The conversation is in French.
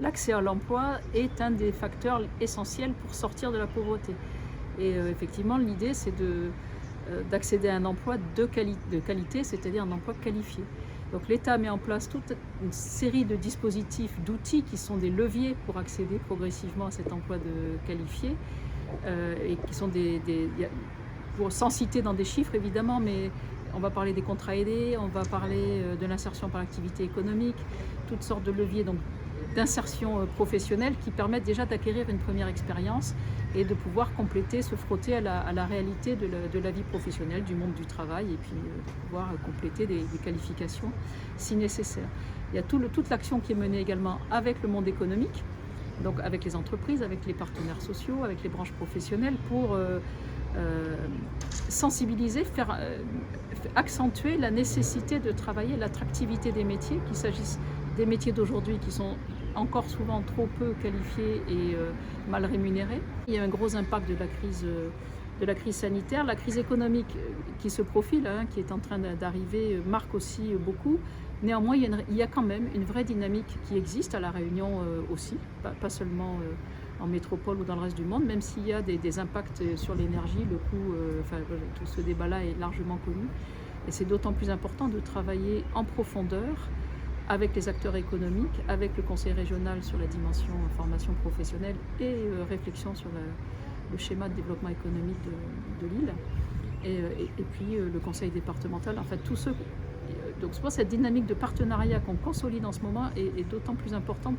L'accès à l'emploi est un des facteurs essentiels pour sortir de la pauvreté. Et effectivement, l'idée, c'est d'accéder à un emploi de qualité, c'est-à-dire un emploi qualifié. Donc l'État met en place toute une série de dispositifs, d'outils qui sont des leviers pour accéder progressivement à cet emploi qualifié, et qui sont sans citer dans des chiffres évidemment, mais on va parler des contrats aidés, on va parler de l'insertion par l'activité économique, toutes sortes de leviers donc d'insertion professionnelle qui permettent déjà d'acquérir une première expérience et de pouvoir compléter, se frotter à la réalité de la vie professionnelle, du monde du travail, et puis de pouvoir compléter des qualifications si nécessaire. Il y a toute l'action qui est menée également avec le monde économique, donc avec les entreprises, avec les partenaires sociaux, avec les branches professionnelles pour sensibiliser, accentuer la nécessité de travailler l'attractivité des métiers, qu'il s'agisse des métiers d'aujourd'hui qui sont encore souvent trop peu qualifiés et mal rémunérés. Il y a un gros impact de la crise sanitaire. La crise économique qui se profile, qui est en train d'arriver, marque aussi beaucoup. Néanmoins, il y a quand même une vraie dynamique qui existe à La Réunion aussi, pas seulement en métropole ou dans le reste du monde, même s'il y a des impacts sur l'énergie, le coût, voilà, tout ce débat-là est largement connu. Et c'est d'autant plus important de travailler en profondeur avec les acteurs économiques, avec le conseil régional sur la dimension formation professionnelle et réflexion sur le schéma de développement économique de l'île, et puis le conseil départemental, en fait tous ceux. Donc je pense que cette dynamique de partenariat qu'on consolide en ce moment est d'autant plus importante.